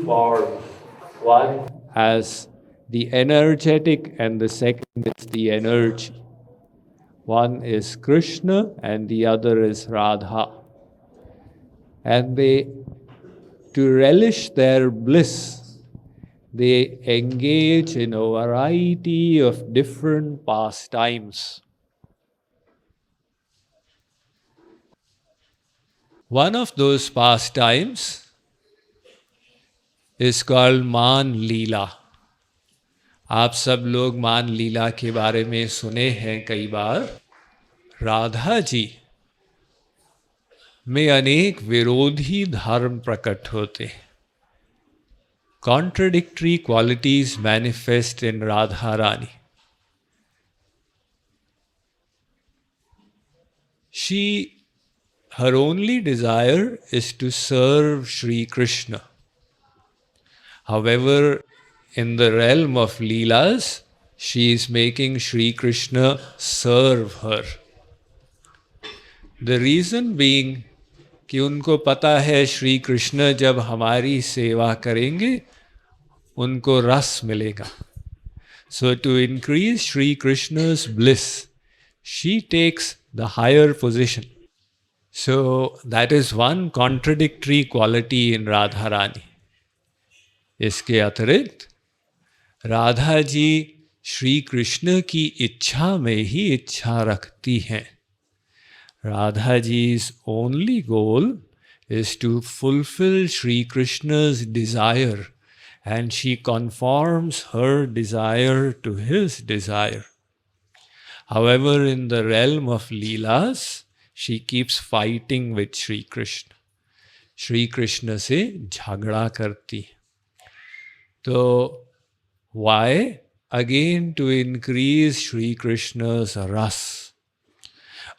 forms. One as the energetic, and the second is the energy. One is Krishna and the other is Radha. And they, to relish their bliss, they engage in a variety of different pastimes. One of those pastimes is called मान लीला. आप सब लोग मान लीला के बारे में सुने हैं कई बार. राधा जी में अनेक विरोधी धर्म प्रकट होते हैं. Contradictory qualities manifest in Radha Rani. Her only desire is to serve Sri Krishna. However, in the realm of Leelas, she is making Sri Krishna serve her. The reason being कि उनको पता है श्री कृष्ण जब हमारी सेवा करेंगे उनको रस मिलेगा. So to increase Sri Krishna's bliss, she takes the higher position. So that is one contradictory quality in Radha Rani. इसके अतिरिक्त राधा जी श्री कृष्ण की इच्छा में ही इच्छा रखती हैं. Radha ji's only goal is to fulfill Sri Krishna's desire, and she conforms her desire to his desire. However, in the realm of Leelas, she keeps fighting with Sri Krishna. Sri Krishna से झगड़ा करती. So, why? Again, to increase Sri Krishna's ras.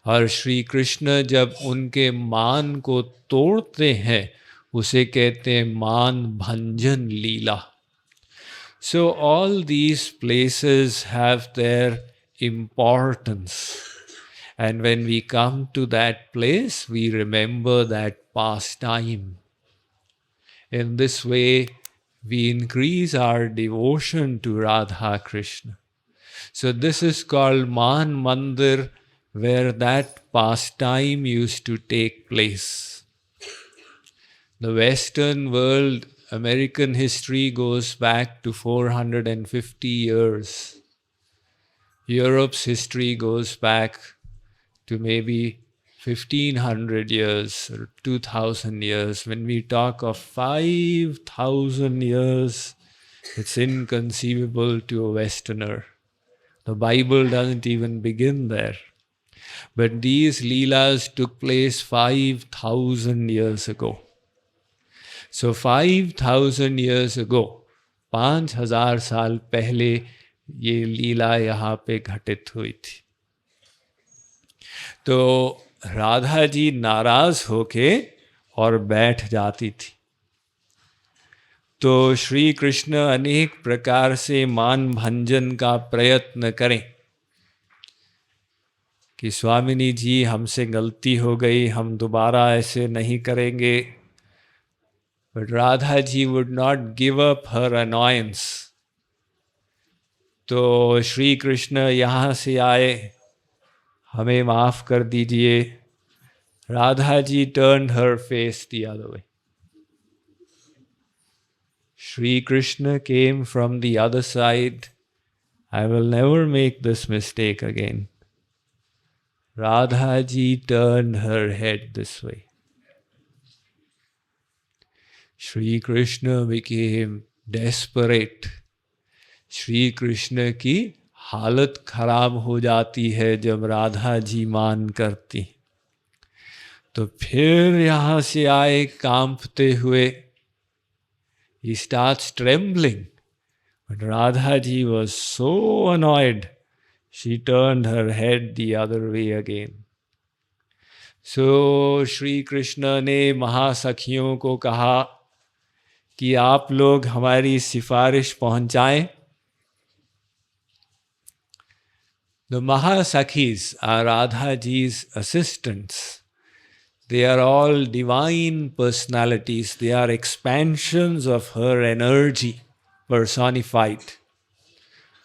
और श्री कृष्ण जब उनके मान को तोड़ते हैं उसे कहते हैं मान भंजन लीला. So all these places have their importance, and when we come to that place we remember that pastime. In this way we increase our devotion to Radha Krishna. So this is called Man Mandir, where that pastime used to take place. The Western world, American history goes back to 450 years. Europe's history goes back to maybe 1500 years or 2000 years. When we talk of 5000 years, it's inconceivable to a Westerner. The Bible doesn't even begin there. But these Leelas took place 5,000 years ago. So 5,000 years ago, 5,000 साल पहले ये लीला यहाँ पे घटित हुई थी. तो राधा जी नाराज होके और बैठ जाती थी. तो श्री कृष्ण अनेक प्रकार से मान भंजन का प्रयत्न करें कि स्वामिनी जी हमसे गलती हो गई, हम दोबारा ऐसे नहीं करेंगे. But Radha ji would not give up her annoyance. तो श्री कृष्ण यहाँ से आए, हमें माफ कर दीजिए. Radha ji turned her face the other way. Shri Krishna came from the other side. I will never make this mistake again. Radha ji turned her head this way. Shri Krishna became desperate. Shri Krishna की हालत खराब हो जाती है जब राधा जी मान करती. तो फिर यहाँ से आए कांपते हुए. He starts trembling. But Radha ji was so annoyed, she turned her head the other way again. So Shri Krishna ने महासखियों को कहा कि आप लोग हमारी सिफारिश पहुंचाएं. The Mahasakhis are Radha ji's assistants. They are all divine personalities. They are expansions of her energy personified.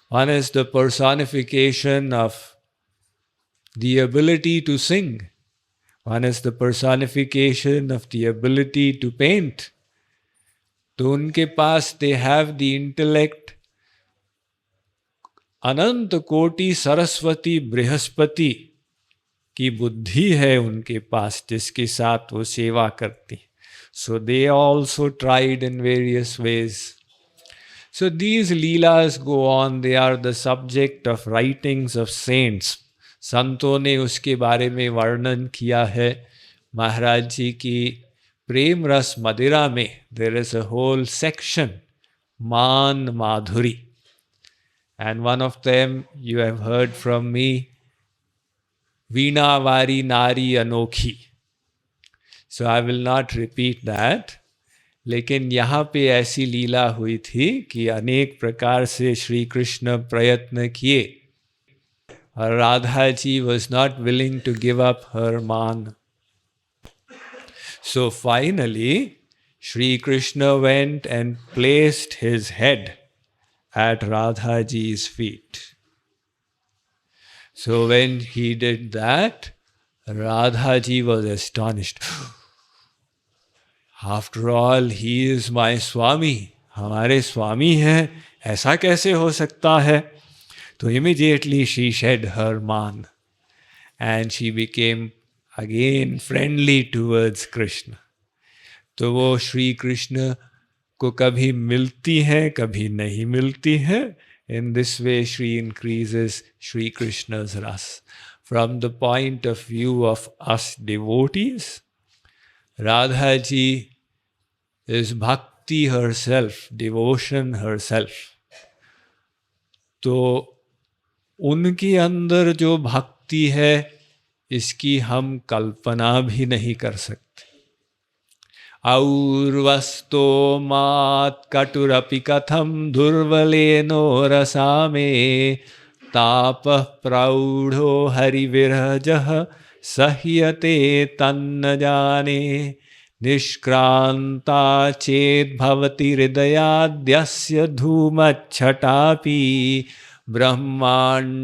One is the personification of the ability to sing. One is the personification of the ability to paint. तो उनके पास they have the intellect. अनंत कोटि सरस्वती बृहस्पति की बुद्धि है उनके पास, जिसके साथ वो सेवा करती. So they also tried in various ways. So these leelas go on. They are the subject of writings of saints. संतों ने उसके बारे में वर्णन किया है. महाराज जी की प्रेम रस मदिरा में there is a whole section, मान माधुरी. And one of them you have heard from me, Veena Vari Nari Anokhi. So I will not repeat that. लेकिन यहाँ पे ऐसी लीला हुई थी कि अनेक प्रकार से श्री कृष्ण प्रयत्न किए और Radha ji was not willing to give up her मान. So finally Shri Krishna went and placed his head at Radha ji's feet. So when he did that, Radha ji was astonished. After all, he is my Swami. हमारे स्वामी हैं, ऐसा कैसे हो सकता है? तो immediately she shed her मान and she became again friendly towards Krishna. तो वो श्री कृष्ण को कभी मिलती हैं, कभी नहीं मिलती हैं. In this way, Shri increases Shri Krishna's ras. From the point of view of us devotees, Radha ji is bhakti herself, devotion herself. तो उनके अंदर जो भक्ति है, इसकी हम कल्पना भी नहीं कर सकते. और्वस्तो मात् कटुरपि कथं दुर्बलेनो रसामे तापः प्रौढ़ो हरिविरहजः सह्यते तन्न जाने निष्क्रान्ता चेद्भवति हृदयाद्यस्य धूमच्छटापि ब्रह्माण्डानां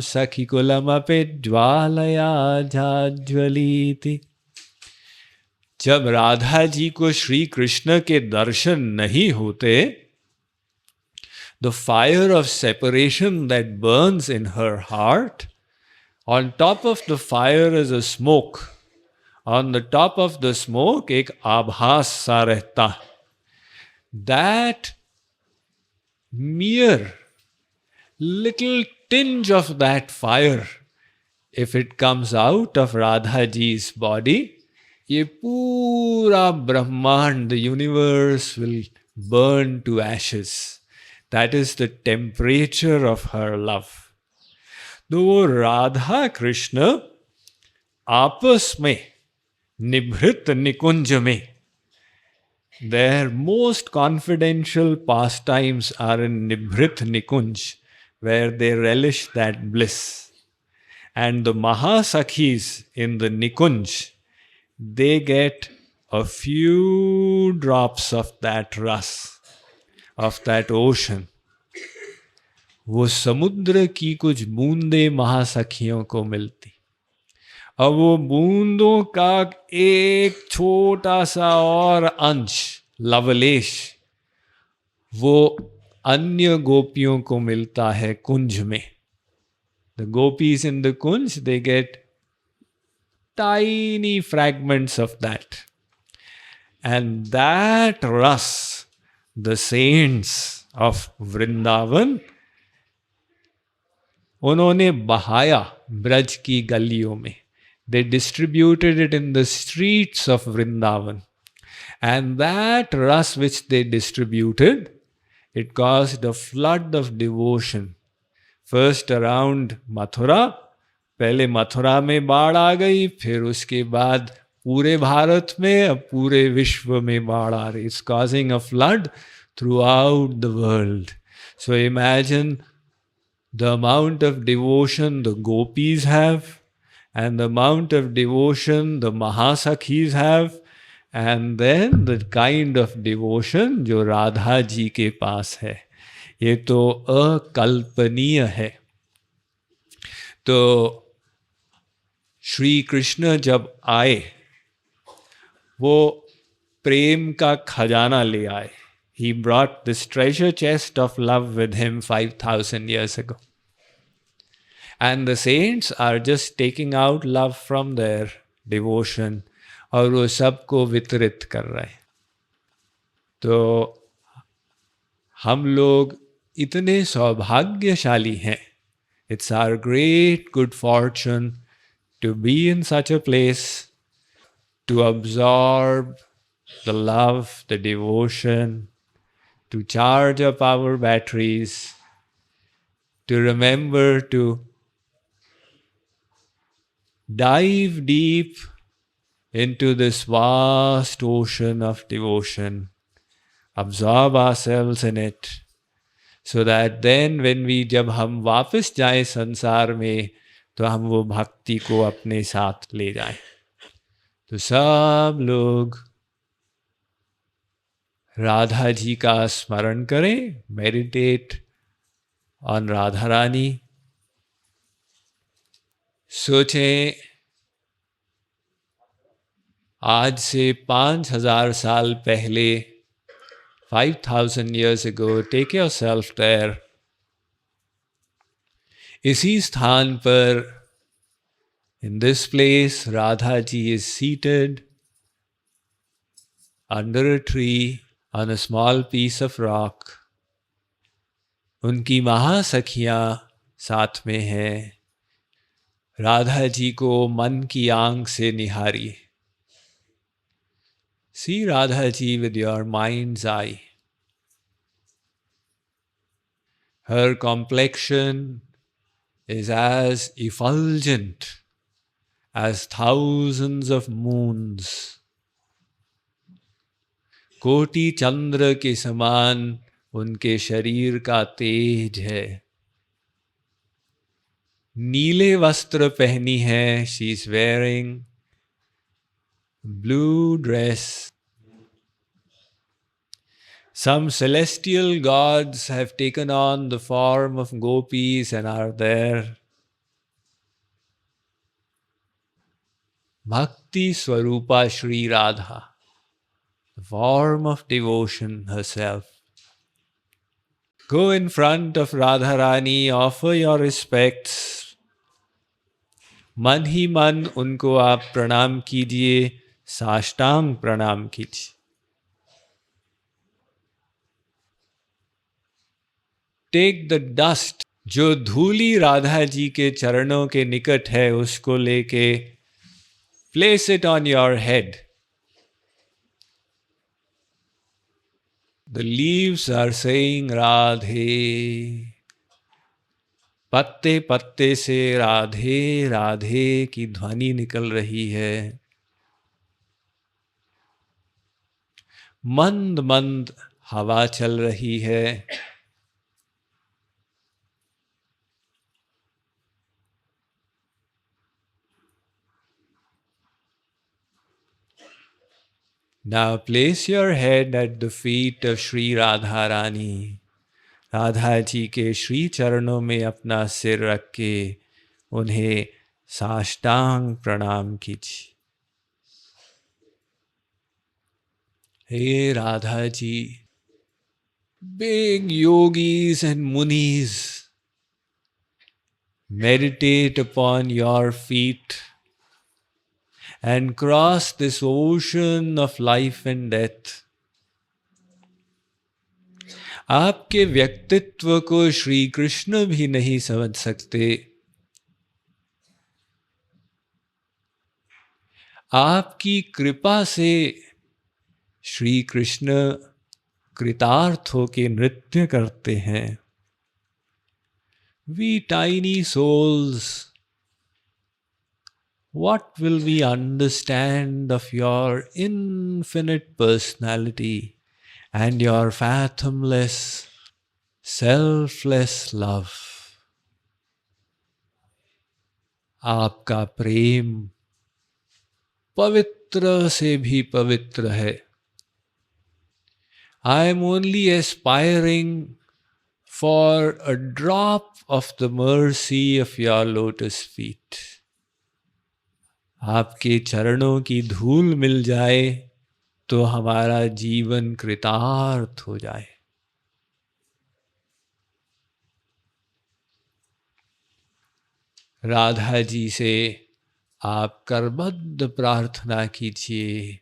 सखिकुलमपि ज्वालया जाज्वलीति. जब राधा जी को श्री कृष्ण के दर्शन नहीं होते, the fire of separation that burns in her heart, on top of the fire is a smoke. On the top of the smoke एक आभास सा रहता. That mere little tinge of that fire, if it comes out of Radha ji's body, ये पूरा ब्रह्मांड, the universe will burn to ashes. That is the temperature of her love. तो वो राधा कृष्ण आपस में निभृत निकुंज में, their most confidential pastimes are in Nibhrit Nikunj, where they relish that bliss. And the Mahasakhis in the Nikunj, they get a few drops of that ras, of that ocean. वो समुद्र की कुछ बूंदे महासखियों को मिलती. अब वो बूंदों का एक छोटा सा और अंश, लवलेश, वो अन्य गोपियों को मिलता है कुंज में. The gopis in the kunj, they get tiny fragments of that. And that ras, the saints of Vrindavan, उन्होंने बहाया ब्रज की गलियों में. They distributed it in the streets of Vrindavan. And that ras which they distributed, it caused a flood of devotion. First around Mathura, पहले मथुरा में बाढ़ आ गई, फिर उसके बाद पूरे भारत में, अब पूरे विश्व में बाढ़ आ रही. It's causing a flood throughout the world. So imagine the amount of devotion the gopis have and the amount of devotion the Mahasakhis have, and then the kind of devotion जो राधा जी के पास है, ये तो अकल्पनीय है। तो श्री कृष्ण जब आए वो प्रेम का खजाना ले आए। He brought this treasure chest of love with him 5,000 years ago. And the saints are just taking out love from their devotion और वो सबको वितरित कर रहे हैं। तो हम लोग इतने सौभाग्यशाली हैं। It's our great good fortune to be in such a place, to absorb the love, the devotion, to charge up our batteries, to remember to dive deep into this vast ocean of devotion, absorb ourselves in it, so that then when we जब हम वापस जाएं संसार में तो हम वो भक्ति को अपने साथ ले जाएं। तो सब लोग राधा जी का स्मरण करें, मेडिटेट ऑन राधा रानी। सोचें आज से 5,000 साल पहले 5,000 years ago, take yourself there. इसी स्थान पर, in this place, Radha ji is seated under a tree on a small piece of rock. उनकी महासखियां साथ में हैं। राधा जी को मन की आंख से निहारी। See Radha ji with your mind's eye. Her complexion is as effulgent as thousands of moons. कोटि चंद्र के समान उनके शरीर का तेज है। नीले वस्त्र पहनी है, she is wearing blue dress. Some celestial gods have taken on the form of gopis and are there. Bhakti Swarupa Shri Radha, the form of devotion herself. Go in front of Radharani, offer your respects. मन ही मन उनको आप प्रणाम कीजिए, साष्टांग प्रणाम कीजिए। Take the dust, जो धूली राधा जी के चरणों के निकट है उसको लेके place it on your head. The leaves are saying Radhe, पत्ते पत्ते से राधे राधे की ध्वनि निकल रही है। मंद मंद हवा चल रही है। Now place your head at the feet of Shri Radha Rani. Radha ji के श्री चरणों में अपना सिर रख के उन्हें साष्टांग प्रणाम कीजिए। हे Radha ji, big yogis and munis meditate upon your feet and cross this ocean of life and death. आपके व्यक्तित्व को श्री कृष्ण भी नहीं समझ सकते। आपकी कृपा से श्री कृष्ण कृतार्थ होके नृत्य करते हैं। We tiny souls, what will we understand of your infinite personality and your fathomless, selfless love? आपका प्रेम पवित्र से भी पवित्र है. I am only aspiring for a drop of the mercy of your lotus feet. आपके चरणों की धूल मिल जाए तो हमारा जीवन कृतार्थ हो जाए. राधा जी से आप करबद्ध प्रार्थना कीजिए.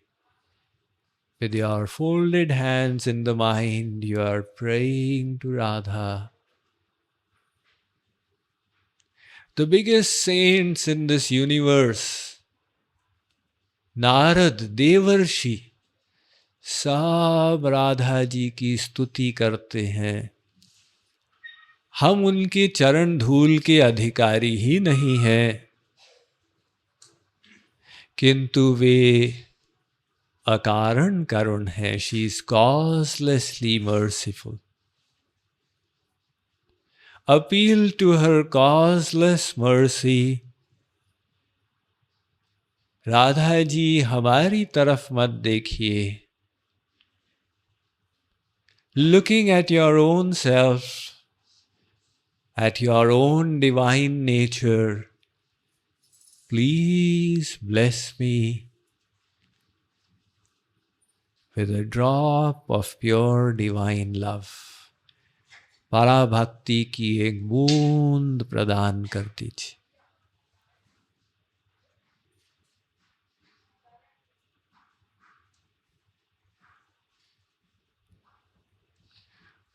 With your folded hands in the mind, you are praying to Radha. The biggest saints in this universe, Narad, देवर्षि, सब राधा जी की स्तुति करते हैं. हम उनके चरण धूल के अधिकारी ही नहीं हैं, किंतु वे अकारण करुण है. She is causelessly merciful. Appeal to her causeless mercy. Radha ji हमारी तरफ मत देखिए. Looking at your own self, at your own divine nature, please bless me with a drop of pure divine love. पराभक्ति की एक बूंद प्रदान कर दीजिए.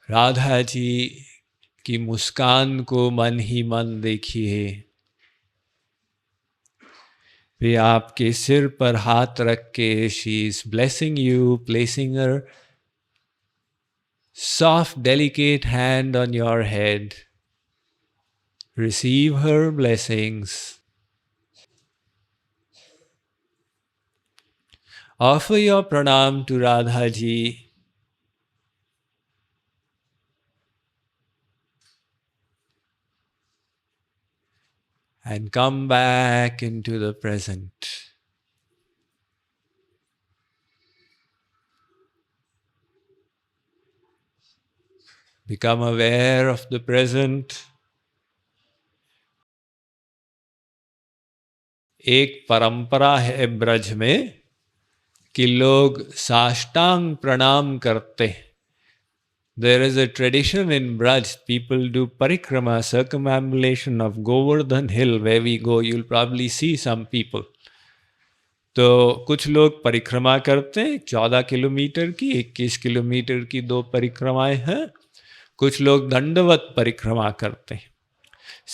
राधा जी की मुस्कान को मन ही मन देखिए. वे आपके सिर पर हाथ रख के she is blessing you, placing her soft, delicate hand on your head. Receive her blessings. Offer your pranam to Radha ji. And come back into the present. Become aware of the present. एक परंपरा है ब्रज में कि लोग साष्टांग प्रणाम करते हैं. There is a tradition in Braj, people do parikrama, circumambulation of Govardhan hill where we go. You'll probably see some people. तो कुछ लोग परिक्रमा करते हैं 14 किलोमीटर की, 21 किलोमीटर की 2 परिक्रमाएं हैं. कुछ लोग दंडवत परिक्रमा करते हैं.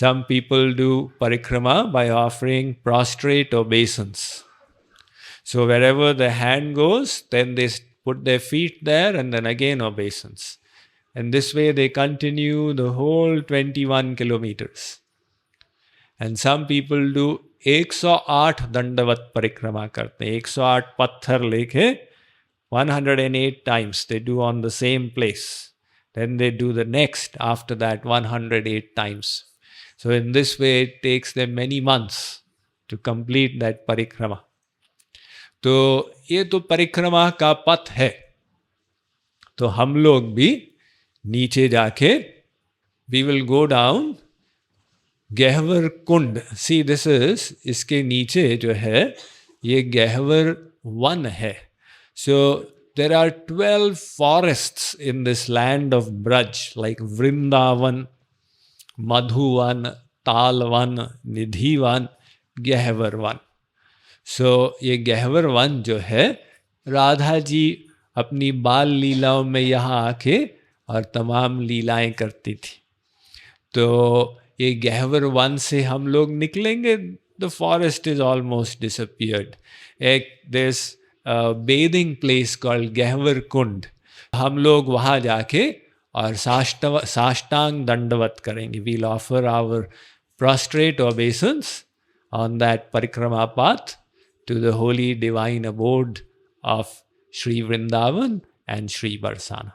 Some people do parikrama by offering prostrate obeisance. So wherever the hand goes, then they put their feet there and then again obeisance. And this way they continue the whole 21 kilometers. And some people do 108 दंडवत परिक्रमा करते हैं. 108 पत्थर लेके 108 times they do on the same place. Then they do the next after that 108 times. So in this way it takes them many months to complete that parikrama. तो ये तो परिक्रमा का पथ है. तो हम लोग भी नीचे जाके we will go down गहवर Kund. See this is, इसके नीचे जो है ये गहवर वन है. So there are 12 forests in this land of Braj, like Vrindavan, Madhuvan, Talvan, Nidhivan, Gahvar Van. सो ये गहवर वन जो है, राधा जी अपनी बाल लीलाओं में यहाँ आके और तमाम लीलाएं करती थी. तो ये गहवर वन से हम लोग निकलेंगे. The forest is almost disappeared. एक this bathing place called Gahvar Kund, हम लोग वहाँ जाके और साष्टांग दंडवत करेंगे. We'll offer our prostrate obeisance on that parikrama path to the holy divine abode of Sri Vrindavan and Sri Barsana.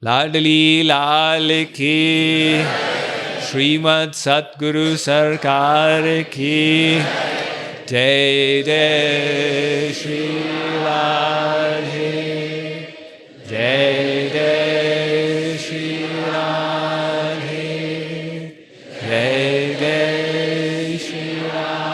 Ladli Lal ki, श्रीमद् सद्गुरु सरकार की जय जय श्री राधे, जय जय श्री राधे, जय जय श्री राधे।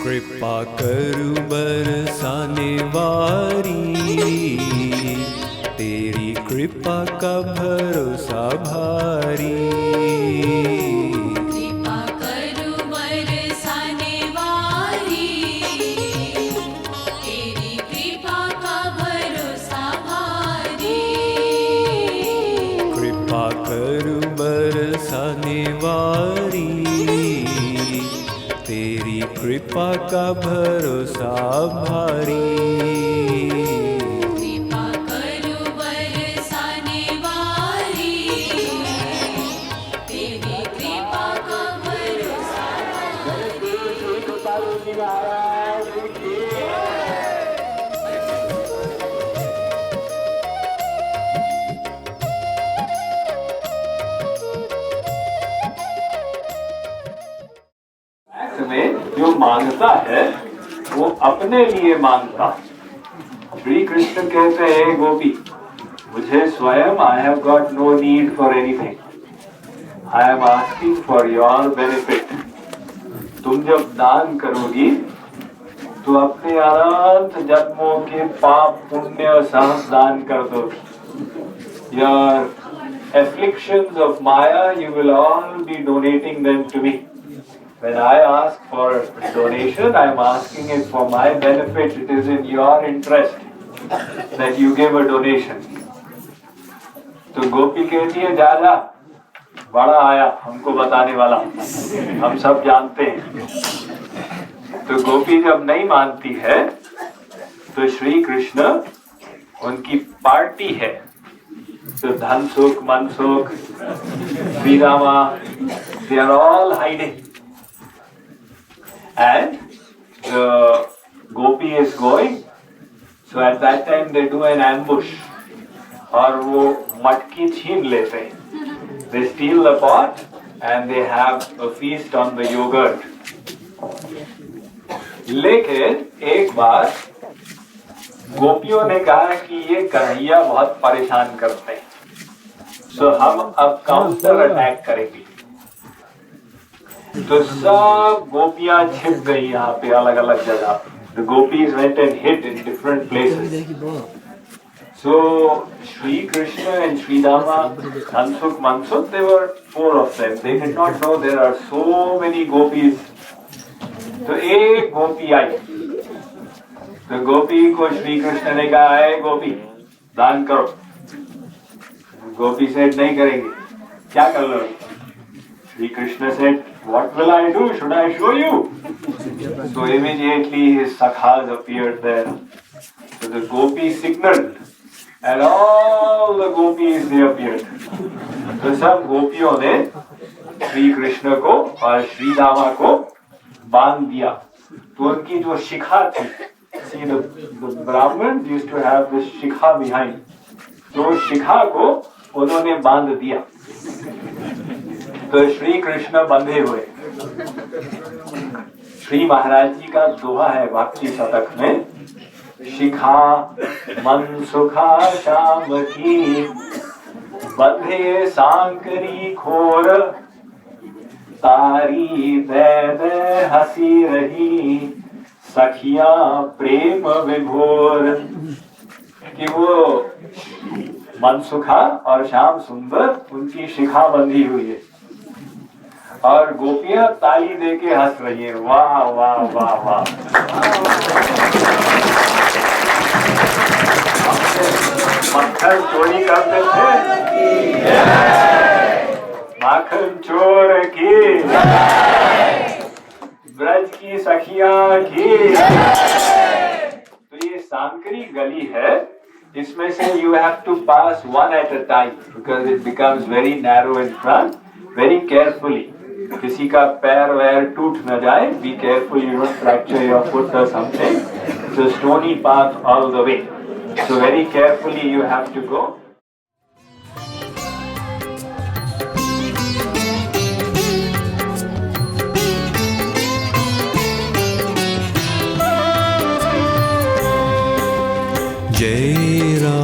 कृपा करु बरसाने वारी, तेरी कृपा का भरोसा भारी। कृपा करु बरसाने वारी, तेरी कृपा का भरोसा भारी। कृपा करु बरसाने वारी, तेरी कृपा का भरोसा भारी। कृपा करु बरसाने वारी, तेरी कृपा का भरोसा में जो मांगता है वो अपने लिए मांगता। श्री कृष्ण कहते हैं गोपी, मुझे स्वयं I have got no need for anything, I am asking for your benefit. तुम जब दान करोगी तो अपने अनंत जन्मों के पाप पुण्य सब दान कर दोगी। Your afflictions of Maya, you will all be donating them to me. When I ask for donation, I am asking it for my benefit. It is in your interest that you give a donation. तो गोपी कहती है, जा जा, बड़ा आया हमको बताने वाला, हम सब जानते हैं। तो गोपी जब नहीं मानती है तो श्री कृष्ण उनकी पार्टी है। So धन सुख, मन सुख, Sridama, they are all hiding. And the gopi is going. So at that time they do an ambush. और वो मटकी छीन लेते हैं। They steal the pot and they have a feast on the yogurt. लेकिन एक बार गोपियों ने कहा कि ये कन्हैया बहुत परेशान करते हैं, सो हम अब काउंटर अटैक करेंगे। तो सब गोपियां छिप गई यहाँ पे अलग अलग जगह। The gopis went and hid in different places. So Shri Krishna and Shri Dama, Hansuk, Mansuk, they were 4 of them. They did not know there are so many gopis. तो एक गोपी आई, तो गोपी को श्री कृष्ण ने कहा है गोपी दान करो। गोपी सेठ नहीं करेंगे, क्या कर लो? श्री कृष्ण सेठ what will I do? Should I show you? So immediately his sakhas appeared there. So the gopi signaled and all the gopis they appeared. तो सब गोपियों ने श्री कृष्ण को और श्री दामा को बांध दिया। तो उनकी जो शिखा थी, see the Brahmins used to have this Shikha behind. तो शिखा को उन्होंने बांध दिया। तो श्री कृष्ण बंधे हुए। श्री महाराज जी का दोहा है भक्ति शतक में, शिखा मन सुखा श्याम की, बंधे सांकरी खोर, तारी दे दे हंसी रही, सखिया प्रेम विभोर। कि वो मनसुखा और श्याम सुंदर उनकी शिखा बंधी हुई है और गोपियां ताली दे के हंस रही है। वाह वाह वाह वाह। मक्खन चोरी करते थे, माखन चोर की, ब्रज की सखियां की। तो ये सांकरी गली है, इसमें से you have to pass one at a time because it becomes very narrow in front. Very carefully, किसी का पैर वैर टूट न जाए, be careful you don't fracture your foot or something. It's a stony path all the way, so very carefully you have to go. जय राम